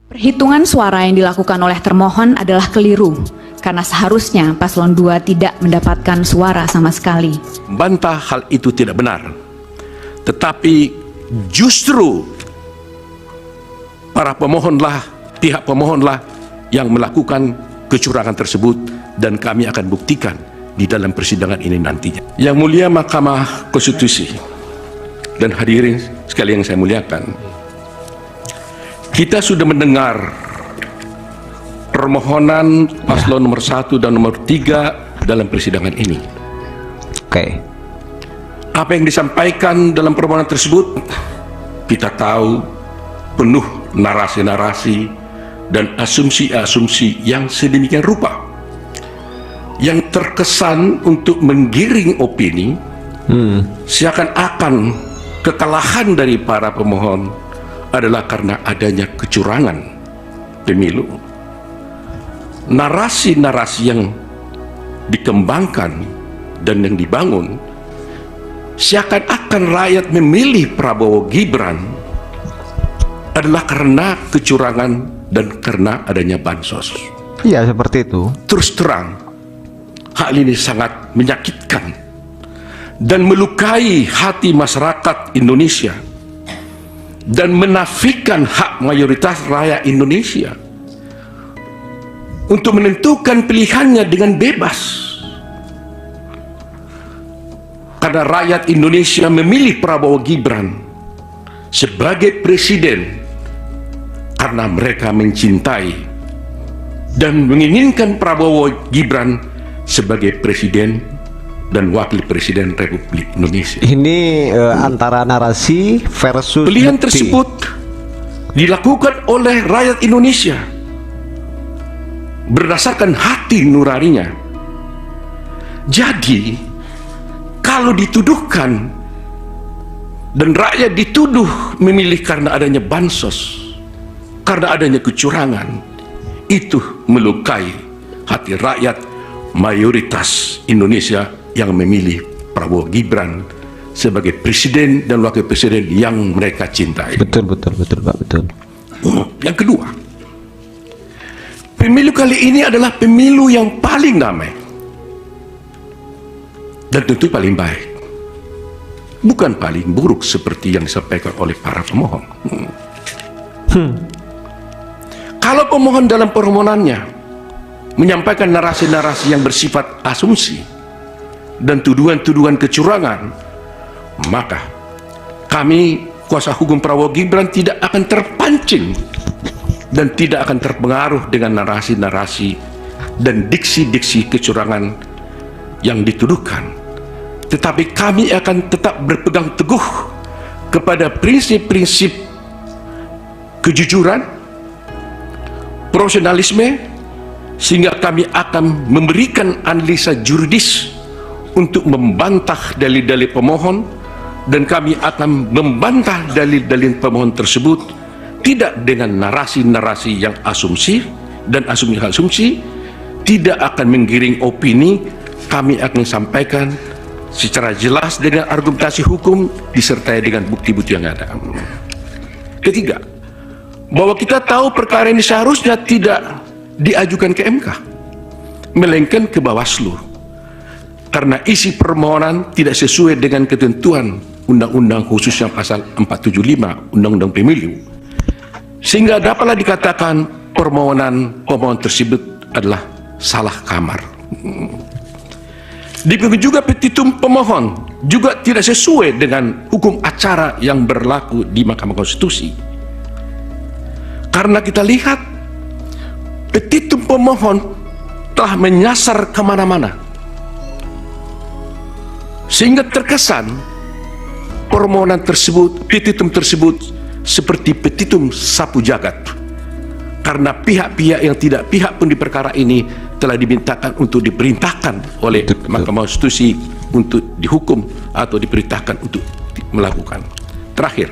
Perhitungan suara yang dilakukan oleh termohon adalah keliru, karena seharusnya paslon 2 tidak mendapatkan suara sama sekali. Bantah hal itu tidak benar. Tetapi justru para pemohonlah, pihak pemohonlah yang melakukan kecurangan tersebut, dan kami akan buktikan di dalam persidangan ini nantinya. Yang mulia Mahkamah Konstitusi dan hadirin sekalian yang saya muliakan, kita sudah mendengar permohonan paslon nomor 1 dan nomor 3 dalam persidangan ini. Oke. Apa yang disampaikan dalam permohonan tersebut, kita tahu penuh narasi-narasi dan asumsi-asumsi yang sedemikian rupa, yang terkesan untuk menggiring opini, seakan-akan kekalahan dari para pemohon adalah karena adanya kecurangan pemilu. Narasi-narasi yang dikembangkan dan yang dibangun seakan-akan rakyat memilih Prabowo Gibran adalah karena kecurangan dan karena adanya bansos. Iya, seperti itu. Terus terang, hal ini sangat menyakitkan dan melukai hati masyarakat Indonesia dan menafikan hak mayoritas rakyat Indonesia untuk menentukan pilihannya dengan bebas. Karena rakyat Indonesia memilih Prabowo Gibran sebagai presiden karena mereka mencintai dan menginginkan Prabowo Gibran sebagai presiden dan wakil presiden Republik Indonesia. Ini antara narasi versus pilihan bukti. tersebut dilakukan oleh rakyat Indonesia berdasarkan hati nuraninya. Jadi kalau dituduhkan dan rakyat dituduh memilih karena adanya bansos, karena adanya kecurangan, itu melukai hati rakyat mayoritas Indonesia yang memilih Prabowo Gibran sebagai presiden dan wakil presiden yang mereka cintai. Betul Pak, betul. Yang kedua, pemilu kali ini adalah pemilu yang paling damai dan tentu paling baik, bukan paling buruk seperti yang disampaikan oleh para pemohon. Kalau pemohon dalam permohonannya menyampaikan narasi-narasi yang bersifat asumsi dan tuduhan-tuduhan kecurangan, maka kami kuasa hukum Prabowo Gibran tidak akan terpancing dan tidak akan terpengaruh dengan narasi-narasi dan diksi-diksi kecurangan yang dituduhkan. Tetapi kami akan tetap berpegang teguh kepada prinsip-prinsip kejujuran, profesionalisme, sehingga kami akan memberikan analisa juridis untuk membantah dalil-dalil pemohon, dan kami akan membantah dalil-dalil pemohon tersebut tidak dengan narasi-narasi yang asumsi dan asumsi-asumsi, tidak akan menggiring opini. Kami akan sampaikan secara jelas dengan argumentasi hukum disertai dengan bukti-bukti yang ada. Ketiga, bahwa kita tahu perkara ini seharusnya tidak diajukan ke MK, melainkan ke Bawaslu, karena isi permohonan tidak sesuai dengan ketentuan Undang-Undang khususnya pasal 475 Undang-Undang Pemilu, sehingga dapatlah dikatakan permohonan pemohon tersebut adalah salah kamar. Demikian juga petitum pemohon juga tidak sesuai dengan hukum acara yang berlaku di Mahkamah Konstitusi, karena kita lihat petitum pemohon telah menyasar kemana-mana, sehingga terkesan permohonan tersebut, petitum tersebut seperti petitum sapu jagat, karena pihak-pihak yang tidak pihak pun di perkara ini telah dimintakan untuk diperintahkan oleh Mahkamah Konstitusi untuk dihukum atau diperintahkan untuk melakukan. Terakhir,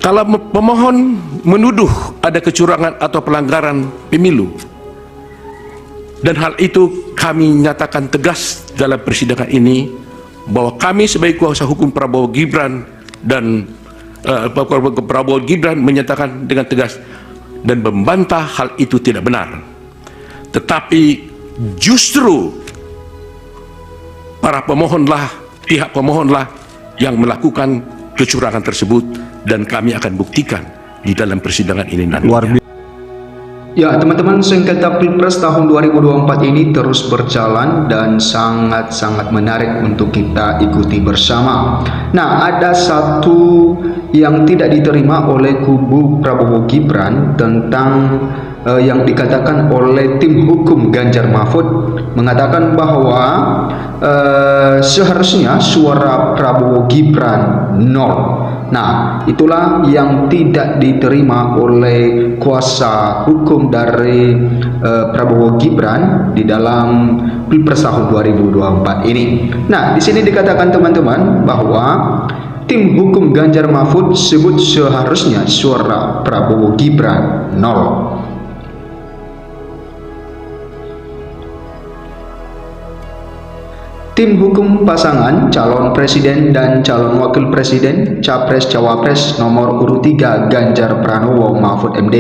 kalau pemohon menuduh ada kecurangan atau pelanggaran pemilu, dan hal itu kami nyatakan tegas dalam persidangan ini, bahwa kami sebagai kuasa hukum Prabowo Gibran dan Prabowo Gibran menyatakan dengan tegas dan membantah hal itu tidak benar. Tetapi justru pihak pemohonlah yang melakukan kecurangan tersebut, dan kami akan buktikan di dalam persidangan ini nantinya. Ya teman-teman, sengketa Pilpres tahun 2024 ini terus berjalan dan sangat-sangat menarik untuk kita ikuti bersama. Nah, ada satu yang tidak diterima oleh kubu Prabowo Gibran tentang yang dikatakan oleh tim hukum Ganjar Mahfud, mengatakan bahwa seharusnya suara Prabowo Gibran 0. Nah, itulah yang tidak diterima oleh kuasa hukum dari Prabowo Gibran di dalam Pilpres tahun 2024 ini. Nah, di sini dikatakan teman-teman bahwa tim hukum Ganjar Mahfud sebut seharusnya suara Prabowo Gibran 0. Tim hukum pasangan calon presiden dan calon wakil presiden Capres-Cawapres nomor urut 3 Ganjar Pranowo Mahfud MD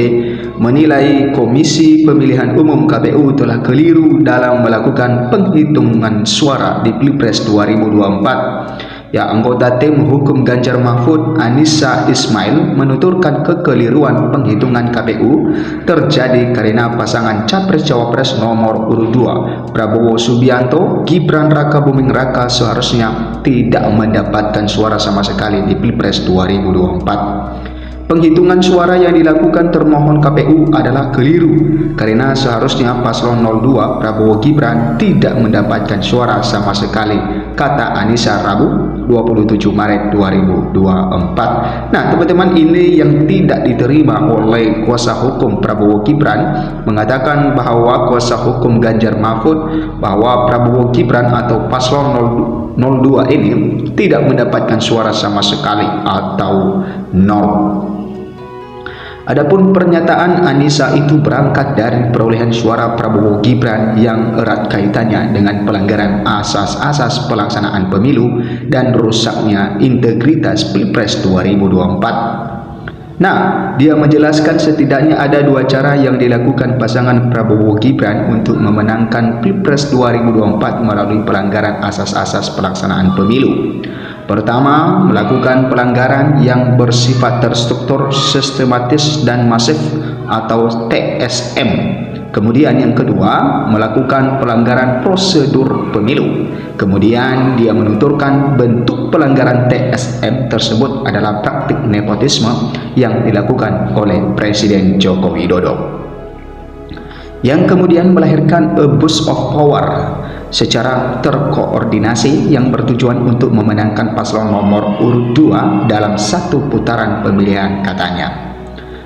menilai Komisi Pemilihan Umum KPU telah keliru dalam melakukan penghitungan suara di Pilpres 2024. Ya, anggota tim hukum Ganjar Mahfud Anissa Ismail menuturkan kekeliruan penghitungan KPU terjadi karena pasangan Capres-Cawapres nomor urut 2 Prabowo Subianto Gibran Rakabuming Raka seharusnya tidak mendapatkan suara sama sekali di Pilpres 2024. Penghitungan suara yang dilakukan termohon KPU adalah keliru karena seharusnya paslon 02 Prabowo Gibran tidak mendapatkan suara sama sekali, kata Anissa Rabu 27 Maret 2024. Nah teman-teman, ini yang tidak diterima oleh kuasa hukum Prabowo Gibran, mengatakan bahwa kuasa hukum Ganjar Mahfud bahwa Prabowo Gibran atau paslon 02 ini tidak mendapatkan suara sama sekali atau 0. Adapun pernyataan Anissa itu berangkat dari perolehan suara Prabowo Gibran yang erat kaitannya dengan pelanggaran asas-asas pelaksanaan pemilu dan rusaknya integritas Pilpres 2024. Nah, dia menjelaskan setidaknya ada dua cara yang dilakukan pasangan Prabowo Gibran untuk memenangkan Pilpres 2024 melalui pelanggaran asas-asas pelaksanaan pemilu. Pertama, melakukan pelanggaran yang bersifat terstruktur, sistematis dan masif atau TSM. Kemudian yang kedua, melakukan pelanggaran prosedur pemilu. Kemudian dia menuturkan bentuk pelanggaran TSM tersebut adalah praktik nepotisme yang dilakukan oleh Presiden Joko Widodo, yang kemudian melahirkan abuse of power secara terkoordinasi yang bertujuan untuk memenangkan paslon nomor urut 2 dalam satu putaran pemilihan, katanya.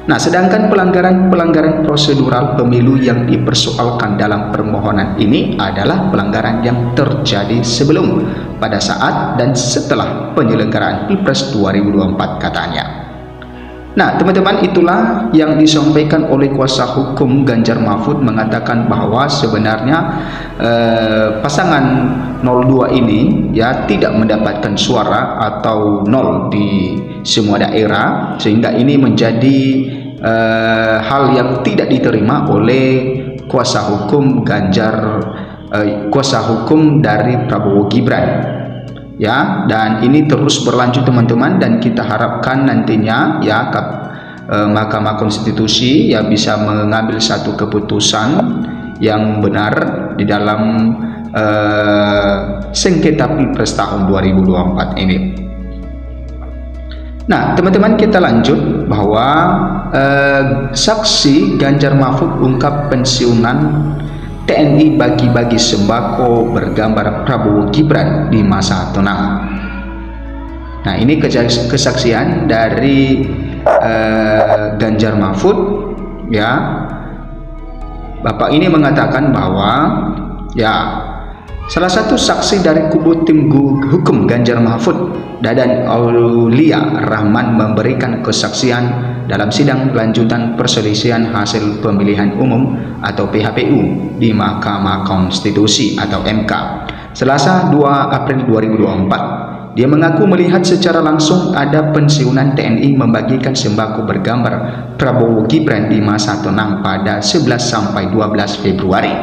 Nah, sedangkan pelanggaran prosedural pemilu yang dipersoalkan dalam permohonan ini adalah pelanggaran yang terjadi sebelum, pada saat, dan setelah penyelenggaraan Pilpres 2024, katanya. Nah teman-teman, itulah yang disampaikan oleh kuasa hukum Ganjar Mahfud, mengatakan bahwa sebenarnya pasangan 02 ini ya tidak mendapatkan suara atau 0 di semua daerah, sehingga ini menjadi hal yang tidak diterima oleh kuasa hukum kuasa hukum dari Prabowo Gibran. Ya, dan ini terus berlanjut teman-teman, dan kita harapkan nantinya ya Mahkamah Konstitusi ya bisa mengambil satu keputusan yang benar di dalam sengketa Pilpres tahun 2024 ini. Nah teman-teman, kita lanjut bahwa saksi Ganjar Mahfud ungkap pensiunan TNI bagi-bagi sembako bergambar Prabowo Gibran di masa tenang. Nah ini kesaksian dari Ganjar Mahfud ya. Bapak ini mengatakan bahwa ya salah satu saksi dari kubu tim hukum Ganjar Mahfud, Dadan Aulia Rahman, memberikan kesaksian dalam sidang lanjutan perselisihan hasil pemilihan umum atau PHPU di Mahkamah Konstitusi atau MK Selasa 2 April 2024. Dia mengaku melihat secara langsung ada pensiunan TNI membagikan sembako bergambar Prabowo Gibran di masa tenang pada 11 sampai 12 Februari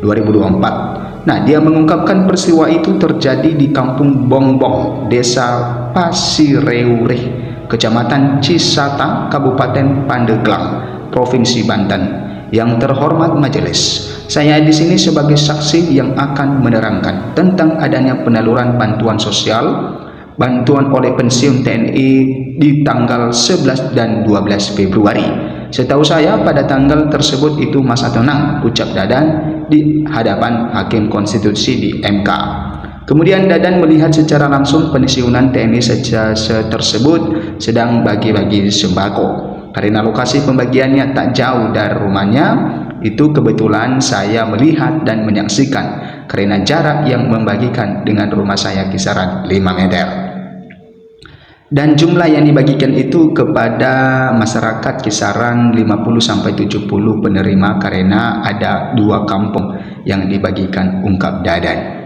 2024. Nah, dia mengungkapkan peristiwa itu terjadi di Kampung Bongbong, Desa Pasireureh, Kecamatan Cisata, Kabupaten Pandeglang, Provinsi Banten. Yang terhormat majelis, saya di sini sebagai saksi yang akan menerangkan tentang adanya penaluran bantuan sosial, bantuan oleh pensiun TNI di tanggal 11 dan 12 Februari. Setahu saya pada tanggal tersebut itu masa tenang, ucap Dadan di hadapan Hakim Konstitusi di MK. Kemudian Dadan melihat secara langsung pensiunan TNI tersebut sedang bagi-bagi sembako. Karena lokasi pembagiannya tak jauh dari rumahnya, itu kebetulan saya melihat dan menyaksikan karena jarak yang membagikan dengan rumah saya kisaran 5 meter. Dan jumlah yang dibagikan itu kepada masyarakat kisaran 50-70 penerima karena ada 2 kampung yang dibagikan, ungkap Dadan.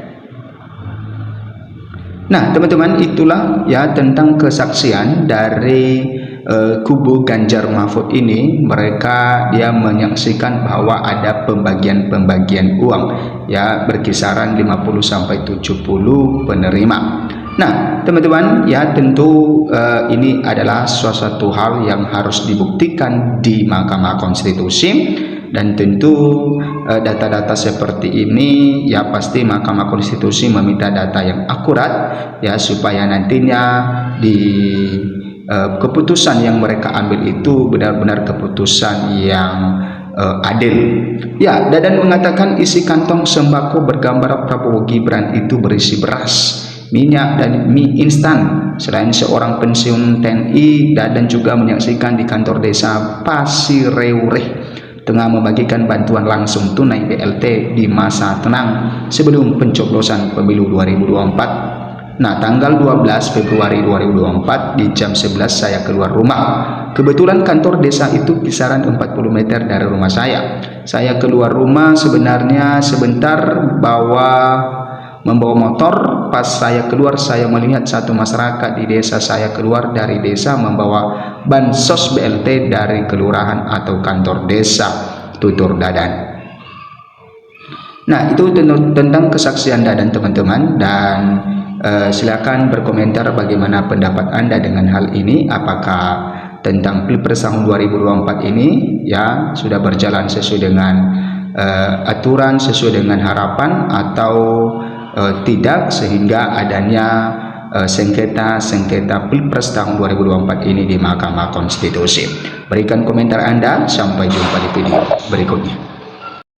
Nah, teman-teman, itulah ya tentang kesaksian dari kubu Ganjar Mahfud ini. Mereka dia menyaksikan bahwa ada pembagian uang ya berkisaran 50-70 penerima. Nah, teman-teman, ya tentu ini adalah suatu hal yang harus dibuktikan di Mahkamah Konstitusi, dan tentu data-data seperti ini ya pasti Mahkamah Konstitusi meminta data yang akurat ya supaya nantinya di keputusan yang mereka ambil itu benar-benar keputusan yang adil. Ya, Dadan mengatakan isi kantong sembako bergambar Prabowo Gibran itu berisi beras, minyak, dan mie instan. Selain seorang pensiun TNI, Dadan juga menyaksikan di kantor desa Pasireureh tengah membagikan bantuan langsung tunai BLT di masa tenang sebelum pencoblosan pemilu 2024. Nah, tanggal 12 Februari 2024 di jam 11 saya keluar rumah. Kebetulan kantor desa itu kisaran 40 meter dari rumah saya. Saya keluar rumah sebenarnya sebentar membawa motor. Pas saya keluar, saya melihat satu masyarakat di desa saya keluar dari desa membawa bansos BLT dari kelurahan atau kantor desa, tutur Dadan. Nah, itu tentang kesaksian Dadan, teman-teman, dan silakan berkomentar bagaimana pendapat Anda dengan hal ini. Apakah tentang Pilpres tahun 2024 ini ya sudah berjalan sesuai dengan aturan, sesuai dengan harapan, atau tidak, sehingga adanya sengketa Pilpres tahun 2024 ini di Mahkamah Konstitusi. Berikan komentar Anda. Sampai jumpa di video berikutnya.